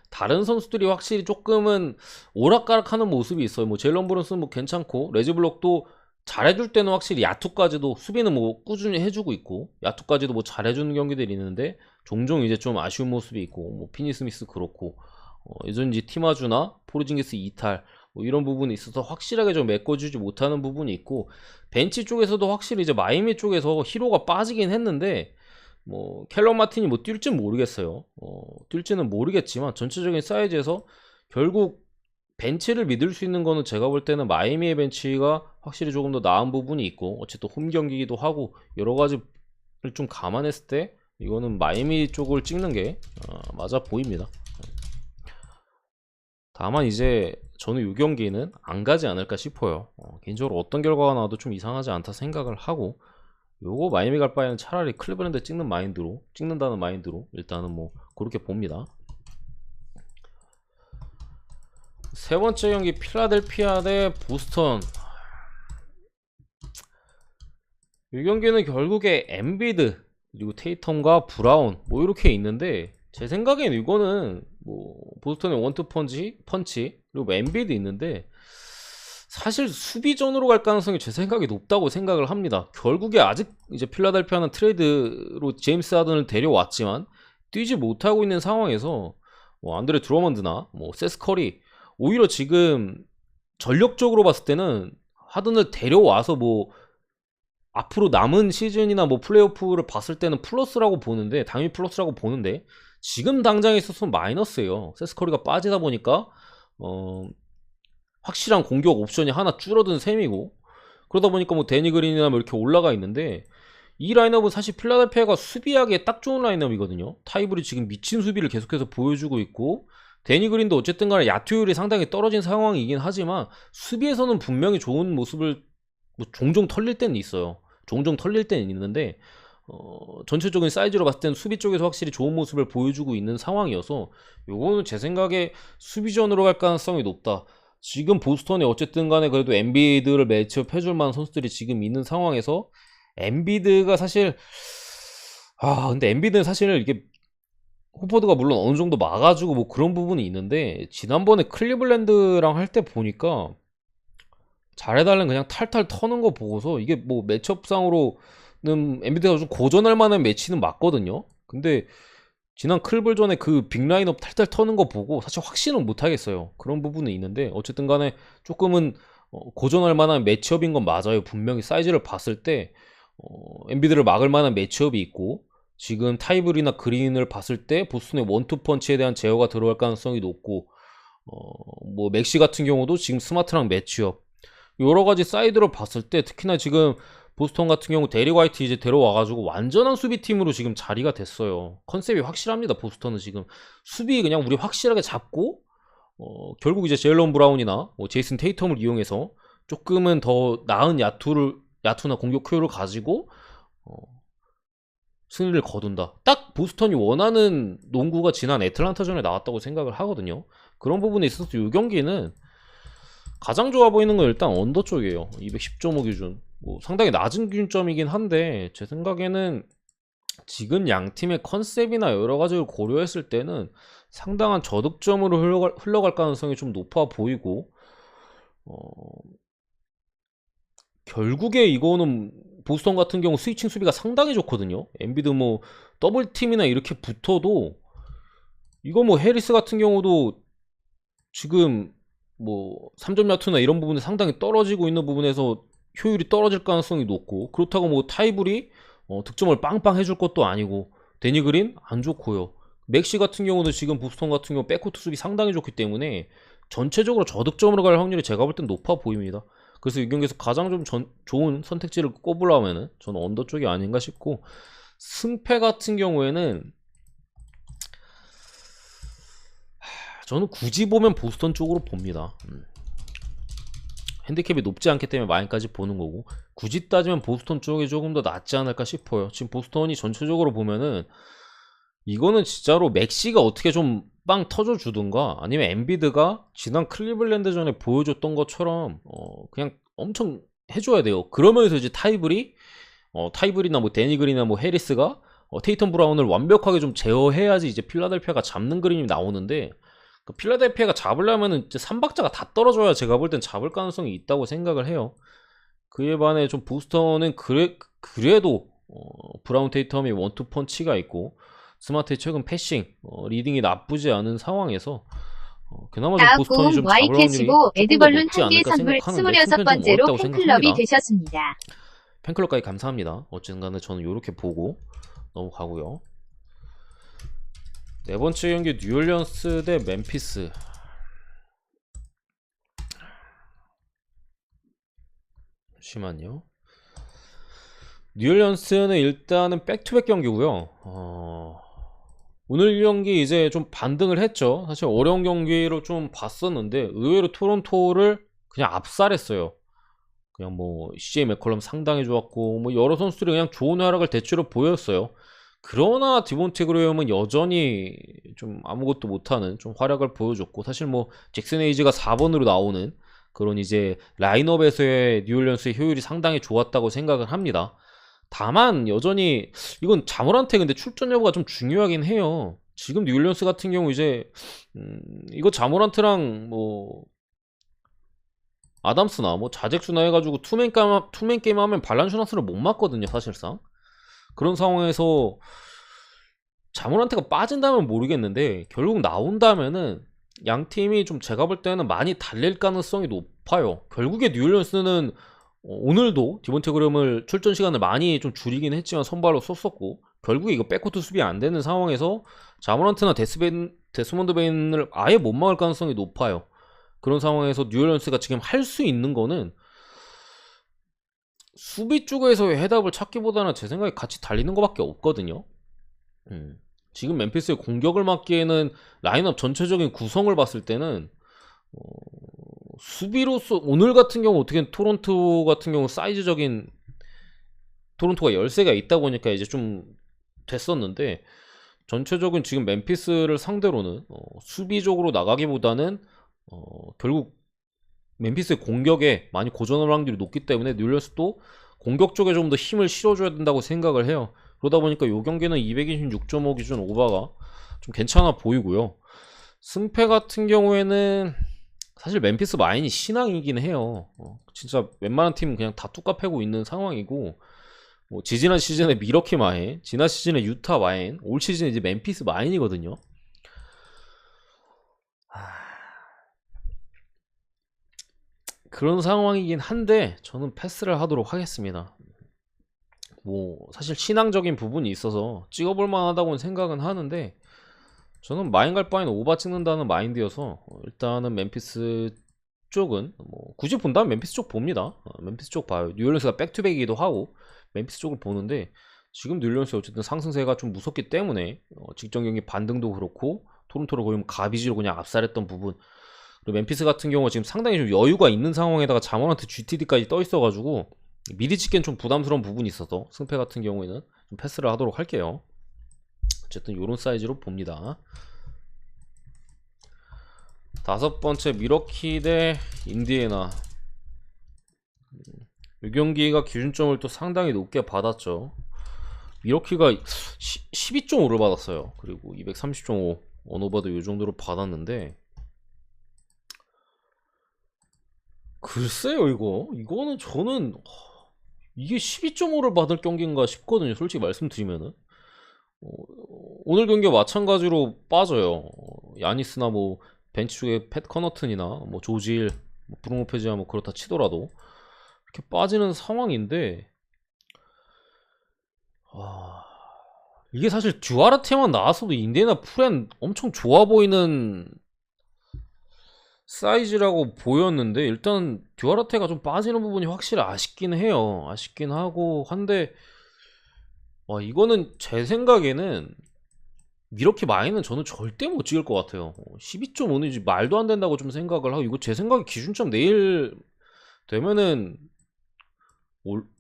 다른 선수들이 확실히 조금은 오락가락하는 모습이 있어요. 뭐 제일런 브론스는 뭐 괜찮고, 레즈블록도 잘해줄 때는 확실히 야투까지도 수비는 뭐 꾸준히 해주고 있고, 야투까지도 뭐 잘해주는 경기들이 있는데 종종 이제 좀 아쉬운 모습이 있고, 뭐 피니 스미스 그렇고, 예전지 티마주나 포르징기스 이탈 뭐 이런 부분이 있어서 확실하게 좀 메꿔주지 못하는 부분이 있고, 벤치 쪽에서도 확실히 이제 마이애미 쪽에서 히로가 빠지긴 했는데, 뭐 캘럼 마틴이 뭐 뛸지는 모르겠어요. 뛸지는 모르겠지만 전체적인 사이즈에서 결국 벤치를 믿을 수 있는 거는 제가 볼 때는 마이애미의 벤치가 확실히 조금 더 나은 부분이 있고, 어쨌든 홈 경기이기도 하고 여러 가지를 좀 감안했을 때 이거는 마이애미 쪽을 찍는 게 맞아 보입니다. 다만 이제 저는 이 경기는 안 가지 않을까 싶어요. 개인적으로 어떤 결과가 나와도 좀 이상하지 않다 생각을 하고, 요거 마이애미 갈 바에는 차라리 클리브랜드 찍는다는 마인드로 일단은 뭐 그렇게 봅니다. 세 번째 경기 필라델피아 대 보스턴. 이 경기는 결국에 엠비드 그리고 테이텀과 브라운 뭐 이렇게 있는데, 제 생각엔 이거는 뭐 보스턴의 원투 펀치 그리고 엠비드 있는데, 사실 수비전으로 갈 가능성이 제 생각에 높다고 생각을 합니다. 결국에 아직 이제 필라델피아는 트레이드로 제임스 하든을 데려왔지만 뛰지 못하고 있는 상황에서 뭐 안드레 드러먼드나 뭐 세스 커리, 오히려 지금 전력적으로 봤을 때는 하든을 데려와서 뭐 앞으로 남은 시즌이나 뭐 플레이오프를 봤을 때는 플러스라고 보는데, 당연히 플러스라고 보는데 지금 당장에 있어서 마이너스예요. 세스 커리가 빠지다 보니까 확실한 공격 옵션이 하나 줄어든 셈이고, 그러다 보니까 뭐 데니 그린이나 뭐 이렇게 올라가 있는데, 이 라인업은 사실 필라델피아가 수비하기에 딱 좋은 라인업이거든요. 타이블이 지금 미친 수비를 계속해서 보여주고 있고, 데니 그린도 어쨌든 간에 야투율이 상당히 떨어진 상황이긴 하지만 수비에서는 분명히 좋은 모습을 뭐 종종 털릴 때는 있어요. 종종 털릴 때는 있는데, 전체적인 사이즈로 봤을 때는 수비 쪽에서 확실히 좋은 모습을 보여주고 있는 상황이어서 요거는 제 생각에 수비전으로 갈 가능성이 높다. 지금 보스턴에 어쨌든 간에 그래도 엠비드를 매치업 해줄 만한 선수들이 지금 있는 상황에서, 엠비드가 사실 근데 엠비드는 사실 이게 호퍼드가 물론 어느 정도 막아주고 뭐 그런 부분이 있는데, 지난번에 클리블랜드랑 할 때 보니까 잘해달라는 그냥 탈탈 터는 거 보고서 이게 뭐 매치업상으로는 엠비드가 좀 고전할 만한 매치는 맞거든요. 근데 지난 클블전에 그 빅라인업 탈탈 터는 거 보고 사실 확신은 못하겠어요. 그런 부분은 있는데, 어쨌든 간에 조금은 고전할 만한 매치업인 건 맞아요. 분명히 사이즈를 봤을 때 엠비드를 막을 만한 매치업이 있고, 지금 타이블이나 그린을 봤을 때 보스턴의 원투 펀치에 대한 제어가 들어갈 가능성이 높고, 뭐 맥시 같은 경우도 지금 스마트랑 매치업, 여러 가지 사이드로 봤을 때 특히나 지금 보스턴 같은 경우 데리 화이트 이제 데려와가지고 완전한 수비팀으로 지금 자리가 됐어요. 컨셉이 확실합니다. 보스턴은 지금 수비 그냥 우리 확실하게 잡고 결국 이제 제일런 브라운이나 제이슨 테이텀을 이용해서 조금은 더 나은 야투나 공격 효율을 가지고 승리를 거둔다. 딱 보스턴이 원하는 농구가 지난 애틀란타전에 나왔다고 생각을 하거든요. 그런 부분에 있어서 이 경기는 가장 좋아 보이는 건 일단 언더 쪽이에요. 210.5 기준. 뭐 상당히 낮은 기준점이긴 한데 제 생각에는 지금 양 팀의 컨셉이나 여러 가지를 고려했을 때는 상당한 저득점으로 흘러갈 가능성이 좀 높아 보이고 결국에 이거는 보스턴 같은 경우 스위칭 수비가 상당히 좋거든요. 엔비드 뭐 더블팀이나 이렇게 붙어도 이거 뭐 해리스 같은 경우도 지금 뭐 3점 야투나 이런 부분에 상당히 떨어지고 있는 부분에서 효율이 떨어질 가능성이 높고 그렇다고 뭐 타이블이 득점을 빵빵 해줄 것도 아니고 데니 그린 안 좋고요. 맥시 같은 경우는 지금 보스턴 같은 경우 백코트 수비 상당히 좋기 때문에 전체적으로 저득점으로 갈 확률이 제가 볼 땐 높아 보입니다. 그래서 이 경기에서 가장 좀 좋은 선택지를 꼽으려면은 저는 언더 쪽이 아닌가 싶고 승패 같은 경우에는 저는 굳이 보면 보스턴 쪽으로 봅니다. 핸디캡이 높지 않기 때문에 마인까지 보는 거고 굳이 따지면 보스턴 쪽이 조금 더 낫지 않을까 싶어요. 지금 보스턴이 전체적으로 보면은 이거는 진짜로 맥시가 어떻게 좀 빵 터져주든가 아니면 엔비드가 지난 클리블랜드전에 보여줬던 것처럼 그냥 엄청 해줘야 돼요. 그러면서 이제 타이블이나 뭐 데니글이나 뭐 해리스가 테이텀 브라운을 완벽하게 좀 제어해야지 이제 필라델피아가 잡는 그림이 나오는데 필라델피아가 잡으려면은 이제 3박자가 다 떨어져야 제가 볼 땐 잡을 가능성이 있다고 생각을 해요. 그에 반해 좀 보스턴은 그래도 브라운 테이텀이 원투 펀치가 있고 스마트의 최근 패싱 리딩이 나쁘지 않은 상황에서 그나마 좀 보스턴이 좀 잡을 확률이 조금 더 에드벌룬 높지 한개 않을까 선물 생각하는데 26번째로 팬클럽이 되셨습니다. 팬클럽까지 감사합니다. 어쨌든 간에 저는 이렇게 보고 넘어가고요. 네 번째 경기 뉴올리언스 대 멤피스. 잠시만요. 뉴올리언스는 일단은 백투백 경기고요. 오늘 경기 이제 좀 반등을 했죠. 사실 어려운 경기로 좀 봤었는데 의외로 토론토를 그냥 압살했어요. 그냥 뭐 CJ 맥컬럼 상당히 좋았고 뭐 여러 선수들이 그냥 좋은 활약을 대체로 보였어요. 그러나 디본테 그레이엄은 여전히 좀 아무것도 못하는 좀 활약을 보여줬고 사실 뭐 잭슨 에이지가 4번으로 나오는 그런 이제 라인업에서의 뉴올리언스의 효율이 상당히 좋았다고 생각을 합니다. 다만 여전히 이건 자모란테 근데 출전 여부가 좀 중요하긴 해요. 지금 뉴올리언스 같은 경우 이제 이거 자모란트랑 뭐 아담스나 뭐 자잭수나 해가지고 투맨 게임 하면 발란슈나스를 못 맞거든요 사실상. 그런 상황에서 자모란테가 빠진다면 모르겠는데 결국 나온다면은 양 팀이 좀 제가 볼 때는 많이 달릴 가능성이 높아요. 결국에 뉴올리언스는 오늘도 디본테 그램을 출전 시간을 많이 좀 줄이긴 했지만 선발로 썼었고 결국에 이거 백코트 수비 안 되는 상황에서 자모란트나 데스몬드 베인을 아예 못 막을 가능성이 높아요. 그런 상황에서 뉴올리언스가 지금 할 수 있는 거는 수비 쪽에서의 해답을 찾기보다는 제 생각에 같이 달리는 것밖에 없거든요. 지금 멤피스의 공격을 막기에는 라인업 전체적인 구성을 봤을 때는 수비로서 오늘 같은 경우 어떻게 토론토 같은 경우 사이즈적인 토론토가 열세가 있다 보니까 이제 좀 됐었는데 전체적인 지금 멤피스를 상대로는 수비적으로 나가기보다는 결국 멤피스의 공격에 많이 고전할 확률이 높기 때문에 뉴올리언스도 공격 쪽에 좀 더 힘을 실어줘야 된다고 생각을 해요. 그러다 보니까 이 경기는 226.5 기준 오버가 좀 괜찮아 보이고요. 승패 같은 경우에는 사실 멤피스 마인이 신앙이긴 해요. 진짜 웬만한 팀은 그냥 다 뚜까 패고 있는 상황이고 뭐 지난 시즌에 미러키 마인, 지난 시즌에 유타 마인, 올 시즌에 이제 멤피스 마인이거든요. 그런 상황이긴 한데 저는 패스를 하도록 하겠습니다. 뭐 사실 신앙적인 부분이 있어서 찍어볼 만하다고는 생각은 하는데 저는 마인 갈 바에는 오바 찍는다는 마인드여서 일단은 멤피스 쪽은 뭐 굳이 본다면 멤피스 쪽 봅니다. 멤피스 쪽 봐요. 뉴올리언스가 백투백이기도 하고 멤피스 쪽을 보는데 지금 뉴올리언스 어쨌든 상승세가 좀 무섭기 때문에 직전 경기 반등도 그렇고 토론토를 거의 뭐 가비지로 그냥 압살했던 부분, 그리고 멤피스 같은 경우 지금 상당히 좀 여유가 있는 상황에다가 자모란트 GTD까지 떠 있어가지고 미리 찍기엔 좀 부담스러운 부분이 있어서 승패 같은 경우에는 좀 패스를 하도록 할게요. 어쨌든 요런 사이즈로 봅니다. 다섯 번째 미러키 대 인디애나. 이 경기가 기준점을 또 상당히 높게 받았죠. 미러키가 12.5를 받았어요. 그리고 230.5 언오버도 이 정도로 받았는데, 글쎄요, 이거는 저는 이게 12.5를 받을 경기인가 싶거든요. 솔직히 말씀드리면은 오늘 경기와 마찬가지로 빠져요. 야니스나 뭐 벤치 쪽에 팻 커너튼이나 뭐 조질, 뭐 브루노 페지아 뭐 그렇다 치더라도 이렇게 빠지는 상황인데, 이게 사실 듀아르테만 나왔어도 인디애나 풀엔 엄청 좋아 보이는 사이즈라고 보였는데, 일단 듀아르테가 좀 빠지는 부분이 확실히 아쉽긴 해요. 아쉽긴 하고 한데, 이거는 제 생각에는 이렇게 많이는 저는 절대 못 찍을 것 같아요. 12.5는 말도 안 된다고 좀 생각을 하고, 이거 제 생각에 기준점 내일 되면은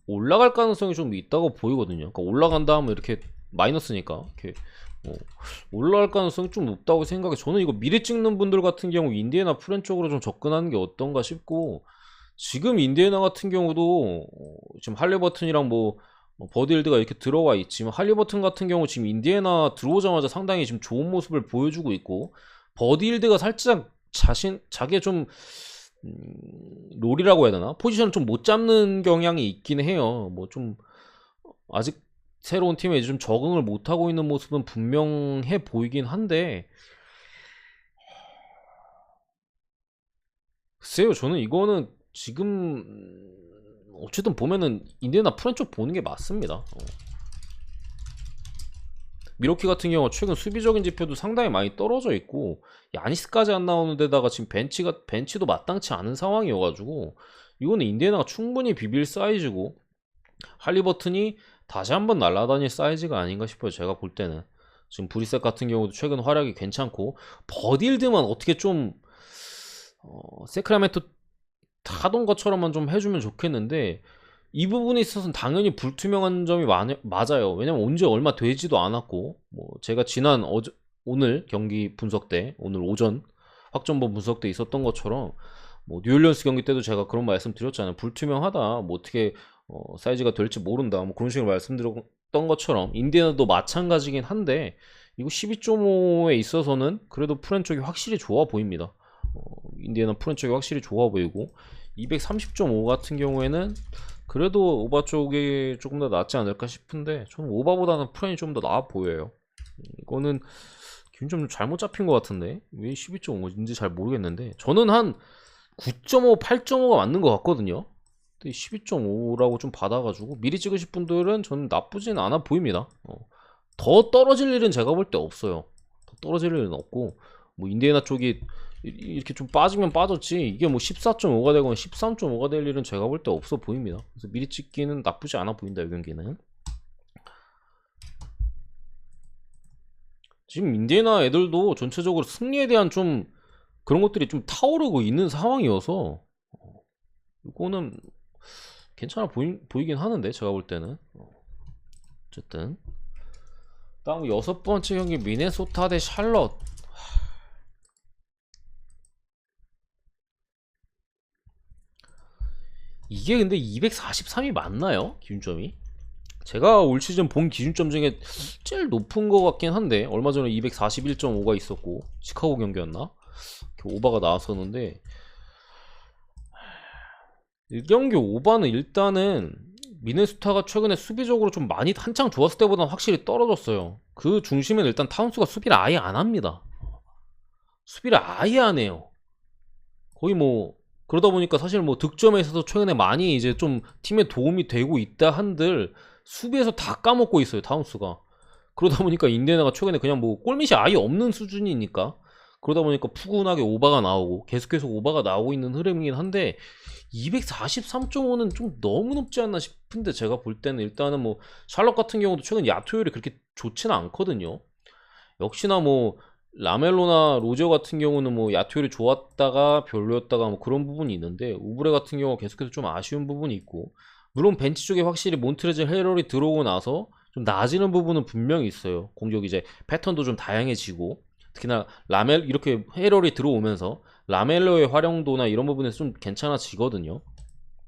올라갈 가능성이 좀 있다고 보이거든요. 그러니까 올라간다 하면 이렇게 마이너스니까 이렇게 올라갈 가능성이 좀 높다고 생각해. 저는 이거 미리 찍는 분들 같은 경우 인디애나 프렌 쪽으로 좀 접근하는 게 어떤가 싶고, 지금 인디애나 같은 경우도 지금 할리버튼이랑 뭐 버디힐드가 이렇게 들어와 있지만, 할리버튼 같은 경우 지금 인디애나 들어오자마자 상당히 지금 좋은 모습을 보여주고 있고, 버디힐드가 살짝 자기의 좀 롤이라고 해야 되나? 포지션을 좀 못 잡는 경향이 있긴 해요. 뭐 좀 아직 새로운 팀에 좀 적응을 못 하고 있는 모습은 분명해 보이긴 한데, 글쎄요, 저는 이거는 지금 어쨌든 보면은 인디애나 프렌 쪽 보는 게 맞습니다. 미러키 같은 경우 최근 수비적인 지표도 상당히 많이 떨어져 있고, 야니스까지 안 나오는 데다가 지금 벤치도 마땅치 않은 상황이어가지고, 이거는 인디애나가 충분히 비빌 사이즈고, 할리버튼이 다시 한번 날아다닐 사이즈가 아닌가 싶어요. 제가 볼 때는 지금 브리셋 같은 경우도 최근 활약이 괜찮고, 버딜드만 어떻게 좀 세크라멘토 타던 것처럼만 좀 해주면 좋겠는데, 이 부분에 있어서는 당연히 불투명한 점이 맞아요. 왜냐면 온지 얼마 되지도 않았고, 뭐 제가 지난 오늘 경기 분석 때, 오늘 오전 확정본 분석 때 있었던 것처럼, 뭐 뉴올리언스 경기 때도 제가 그런 말씀 드렸잖아요. 불투명하다, 뭐 어떻게 사이즈가 될지 모른다, 뭐 그런 식으로 말씀드렸던 것처럼 인디애나도 마찬가지긴 한데, 이거 12.5에 있어서는 그래도 프렌 쪽이 확실히 좋아 보입니다. 인디애나 프렌 쪽이 확실히 좋아 보이고, 230.5 같은 경우에는 그래도 오바 쪽이 조금 더 낫지 않을까 싶은데, 저는 오바보다는 프렌이 좀 더 나아 보여요. 이거는 기준점 좀 잘못 잡힌 것 같은데, 왜 12.5인지 잘 모르겠는데, 저는 한 9.5, 8.5가 맞는 것 같거든요. 근데 12.5라고 좀 받아가지고 미리 찍으실 분들은 저는 나쁘진 않아 보입니다. 더 떨어질 일은 제가 볼 때 없어요. 더 떨어질 일은 없고, 뭐 인디애나 쪽이 이렇게 좀 빠지면 빠졌지, 이게 뭐 14.5가 되거나 13.5가 될 일은 제가 볼 때 없어 보입니다. 그래서 미리 찍기는 나쁘지 않아 보인다, 이 경기는. 지금 인디애나 애들도 전체적으로 승리에 대한 좀 그런 것들이 좀 타오르고 있는 상황이어서 이거는 괜찮아 보이긴 하는데, 제가 볼 때는. 어쨌든 다음 여섯 번째 경기 미네소타 대 샬럿. 이게 근데 243이 맞나요? 기준점이? 제가 올 시즌 본 기준점 중에 제일 높은 것 같긴 한데, 얼마 전에 241.5가 있었고 시카고 경기였나? 오바가 나왔었는데, 1경기 오바는 일단은 미네소타가 최근에 수비적으로 좀 많이 한창 좋았을 때보다는 확실히 떨어졌어요. 그 중심에는 일단 타운스가 수비를 아예 안 합니다. 수비를 아예 안 해요. 거의 뭐 그러다 보니까 사실 뭐 득점에 있어서 최근에 많이 이제 좀 팀에 도움이 되고 있다 한들, 수비에서 다 까먹고 있어요, 타운스가. 그러다 보니까 인디애나가 최근에 그냥 뭐 골밑이 아예 없는 수준이니까, 그러다 보니까 푸근하게 오바가 나오고 계속해서 오바가 나오고 있는 흐름이긴 한데 243.5는 좀 너무 높지 않나 싶은데, 제가 볼 때는 일단은 뭐 샬럿 같은 경우도 최근 야투율이 그렇게 좋지는 않거든요. 역시나 뭐 라멜로나 로저 같은 경우는 뭐 야투율이 좋았다가 별로였다가 뭐 그런 부분이 있는데, 우브레 같은 경우가 계속해서 좀 아쉬운 부분이 있고, 물론 벤치 쪽에 확실히 몬트레즈 헤럴이 들어오고 나서 좀 나아지는 부분은 분명히 있어요. 공격 이제 패턴도 좀 다양해지고, 특히나 라멜 이렇게 헤럴이 들어오면서 라멜로의 활용도나 이런 부분에서 좀 괜찮아지거든요.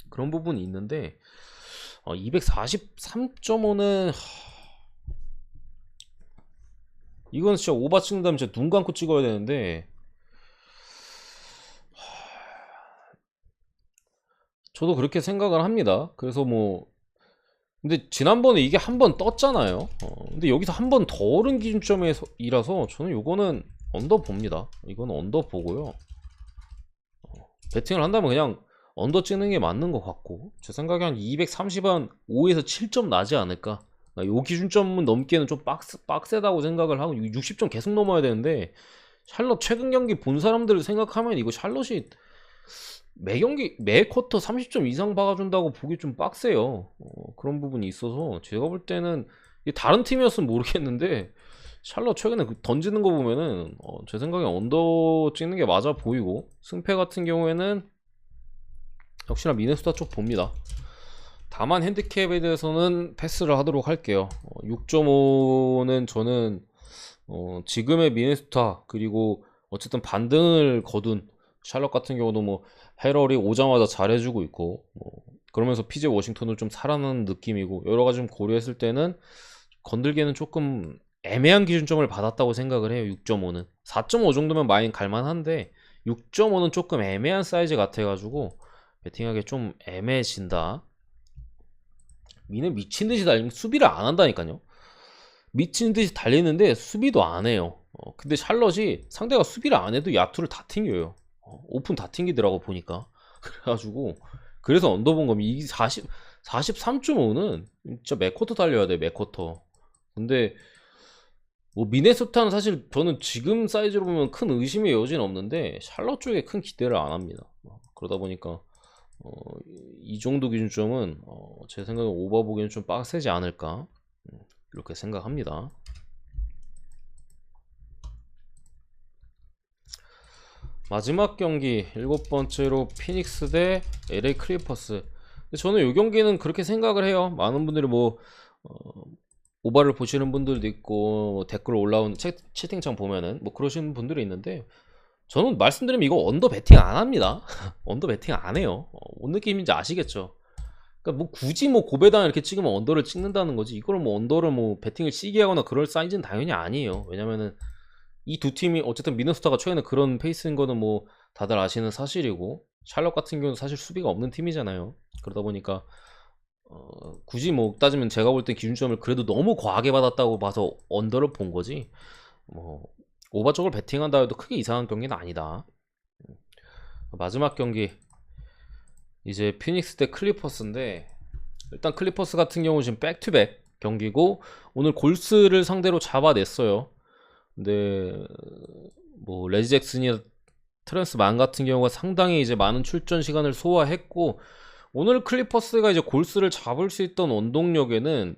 그런 부분이 있는데 243.5는 이건 진짜 오바 찍는다면 진짜 눈 감고 찍어야 되는데, 저도 그렇게 생각을 합니다. 그래서 뭐 근데 지난번에 이게 한 번 떴잖아요. 근데 여기서 한 번 더 오른 기준점이라서 저는 요거는 언더 봅니다. 이건 언더 보고요. 배팅을 한다면 그냥 언더 찍는 게 맞는 것 같고, 제 생각에 한 230한 5에서 7점 나지 않을까. 요 기준점은 넘기에는 좀 빡세다고 생각을 하고, 60점 계속 넘어야 되는데, 샬럿 최근 경기 본 사람들을 생각하면 이거 샬럿이 매 경기 매 쿼터 30점 이상 박아준다고 보기 좀 빡세요. 그런 부분이 있어서 제가 볼 때는 이게 다른 팀이었으면 모르겠는데, 샬럿 최근에 던지는 거 보면은 제 생각에 언더 찍는 게 맞아 보이고, 승패 같은 경우에는 역시나 미네소타 쪽 봅니다. 다만 핸디캡에 대해서는 패스를 하도록 할게요. 6.5는 저는 지금의 미네소타, 그리고 어쨌든 반등을 거둔 샬럿 같은 경우도 뭐 헤럴이 오자마자 잘해주고 있고, 그러면서 PJ 워싱턴을 좀 살아나는 느낌이고, 여러 가지 좀 고려했을 때는 건들기에는 조금 애매한 기준점을 받았다고 생각을 해요. 6.5는 4.5 정도면 많이 갈만한데 6.5는 조금 애매한 사이즈 같아가지고 배팅하기 좀 애매해진다. 미는 미친듯이 달리면 수비를 안 한다니까요. 미친듯이 달리는데 수비도 안 해요. 근데 샬럿이 상대가 수비를 안 해도 야투를 다 튕겨요. 오픈 다 튕기더라고 보니까. 그래가지고 그래서 언더본 거면 이 43.5는 진짜 맥쿼터 달려야 돼, 맥쿼터. 근데 뭐 미네소타는 사실 저는 지금 사이즈로 보면 큰 의심의 여지는 없는데, 샬럿 쪽에 큰 기대를 안 합니다. 그러다 보니까 이 정도 기준점은 제 생각에 오버 보기에는 좀 빡세지 않을까, 이렇게 생각합니다. 마지막 경기 7번째로 피닉스 대 LA 클리퍼스. 근데 저는 이 경기는 그렇게 생각을 해요. 많은 분들이 뭐 오바를 보시는 분들도 있고, 뭐 댓글 올라온 채팅창 보면은 뭐 그러시는 분들이 있는데, 저는 말씀드리면 이거 언더 배팅 안 합니다. 언더 배팅 안 해요. 뭔 느낌인지 아시겠죠? 그러니까 뭐 굳이 뭐 고배당 이렇게 찍으면 언더를 찍는다는 거지, 이걸 뭐 언더를 뭐 배팅을 시게 하거나 그럴 사이즈는 당연히 아니에요. 왜냐면은 이 두 팀이 어쨌든 미네소타가 최근에 그런 페이스인 거는 뭐 다들 아시는 사실이고, 샬럿 같은 경우는 사실 수비가 없는 팀이잖아요. 그러다 보니까 굳이 뭐 따지면 제가 볼 때 기준점을 그래도 너무 과하게 받았다고 봐서 언더를 본 거지, 뭐 오버 쪽을 배팅한다 해도 크게 이상한 경기는 아니다. 마지막 경기 이제 피닉스 대 클리퍼스인데, 일단 클리퍼스 같은 경우 지금 백투백 경기고 오늘 골스를 상대로 잡아냈어요. 근데 뭐 레지 잭슨이나 트랜스 만 같은 경우가 상당히 이제 많은 출전 시간을 소화했고, 오늘 클리퍼스가 이제 골스를 잡을 수 있던 원동력에는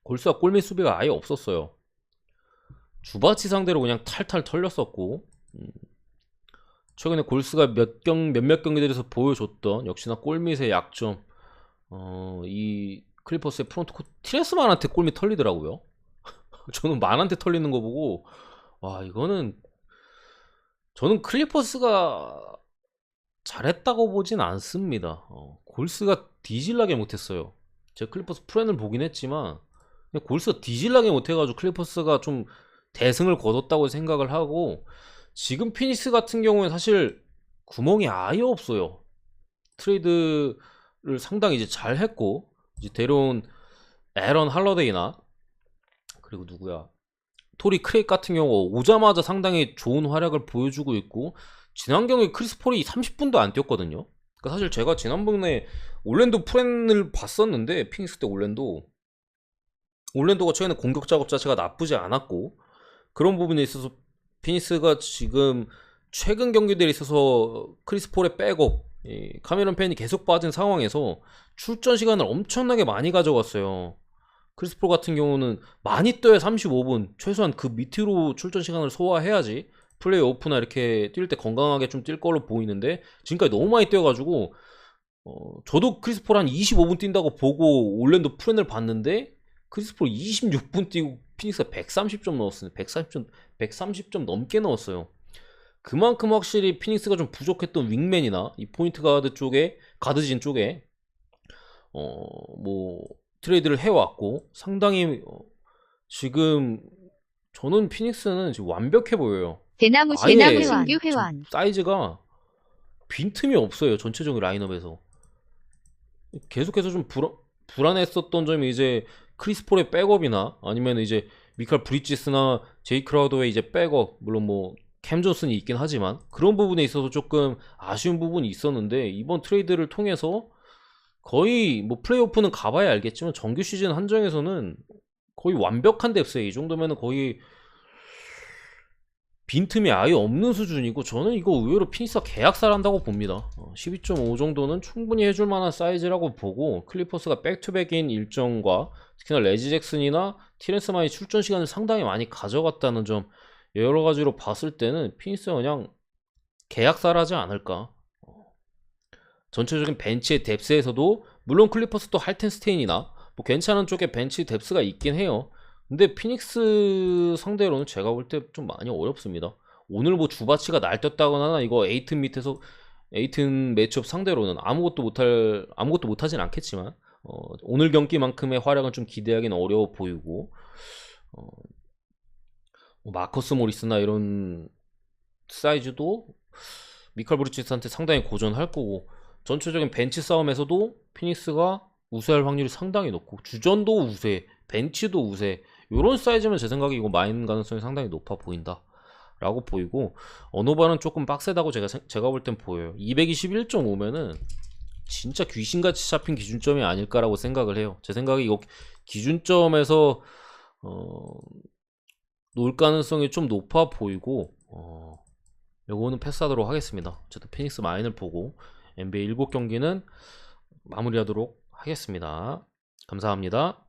골스가 골밑 수비가 아예 없었어요. 주바치 상대로 그냥 탈탈 털렸었고, 최근에 골스가 몇몇 경기들에서 보여줬던 역시나 골밑의 약점, 이 클리퍼스의 프론트 코트 트레스만한테 골밑 털리더라고요. 저는 만한테 털리는 거 보고, 와, 이거는 저는 클리퍼스가 잘했다고 보진 않습니다. 골스가 뒤질나게 못했어요. 제가 클리퍼스 프렌을 보긴 했지만 그냥 골스가 뒤질나게 못해가지고 클리퍼스가 좀 대승을 거뒀다고 생각을 하고, 지금 피닉스 같은 경우에 사실 구멍이 아예 없어요. 트레이드를 상당히 이제 잘 했고, 이제 데려온 에런 할러데이나 그리고 누구야, 토리 크레이크 같은 경우 오자마자 상당히 좋은 활약을 보여주고 있고, 지난 경기 크리스 폴이 30분도 안 뛰었거든요. 그러니까 사실 제가 지난번에 올랜도 프렌을 봤었는데, 피닉스 때 올랜도가 최근에 공격 작업 자체가 나쁘지 않았고, 그런 부분에 있어서 피닉스가 지금 최근 경기들에 있어서 크리스 폴의 백업, 카메론 펜이 계속 빠진 상황에서 출전 시간을 엄청나게 많이 가져갔어요. 크리스 폴 같은 경우는 많이 떠야 35분, 최소한 그 밑으로 출전 시간을 소화해야지 플레이오프나 이렇게 뛸 때 건강하게 좀 뛸 걸로 보이는데 지금까지 너무 많이 뛰어가지고 저도 크리스 폴 한 25분 뛴다고 보고 올랜도 프렌을 봤는데 크리스 폴 26분 뛰고 피닉스가 130점 넣었어요. 130점 넘게 넣었어요. 그만큼 확실히 피닉스가 좀 부족했던 윙맨이나 이 포인트 가드 쪽에 가드진 쪽에 뭐 트레이드를 해왔고 상당히 지금 저는 피닉스는 지금 완벽해 보여요. 대나무 아예 신규 회원. 사이즈가 빈틈이 없어요. 전체적인 라인업에서 계속해서 좀 불안했었던 점이 이제 크리스 폴의 백업이나 아니면 이제 미칼 브리지스나 제이 크라우더의 이제 백업, 물론 뭐 캠 존슨이 있긴 하지만 그런 부분에 있어서 조금 아쉬운 부분이 있었는데 이번 트레이드를 통해서 거의 뭐 플레이오프는 가봐야 알겠지만 정규 시즌 한정에서는 거의 완벽한 뎁스에 이 정도면은 거의 빈틈이 아예 없는 수준이고 저는 이거 의외로 피닉스가 계약사를 한다고 봅니다. 12.5 정도는 충분히 해줄 만한 사이즈라고 보고 클리퍼스가 백투백인 일정과 특히나 레지 잭슨이나 티렌스 마이 출전 시간을 상당히 많이 가져갔다는 점 여러 가지로 봤을 때는 피닉스가 그냥 계약사를 하지 않을까. 전체적인 벤치의 뎁스에서도 물론 클리퍼스도 할텐스테인이나 뭐 괜찮은 쪽에 벤치 뎁스가 있긴 해요. 근데 피닉스 상대로는 제가 볼 때 좀 많이 어렵습니다. 오늘 뭐 주바치가 날뛰었다거나 이거 에이튼 밑에서 에이튼 매치업 상대로는 아무것도 못하진 않겠지만 오늘 경기만큼의 활약은 좀 기대하기는 어려워 보이고 뭐 마커스 모리스나 이런 사이즈도 미칼 브리치스한테 상당히 고전할 거고 전체적인 벤치 싸움에서도 피닉스가 우세할 확률이 상당히 높고 주전도 우세, 벤치도 우세 이런 사이즈면 제 생각에 이거 마인 가능성이 상당히 높아 보인다 라고 보이고 어노바는 조금 빡세다고 제가 볼 땐 보여요. 221.5면은 진짜 귀신같이 잡힌 기준점이 아닐까라고 생각을 해요. 제 생각에 이거 기준점에서 놓을 가능성이 좀 높아 보이고 요거는 패스하도록 하겠습니다. 어쨌든 피닉스 마인을 보고 NBA 7경기는 마무리하도록 하겠습니다. 감사합니다.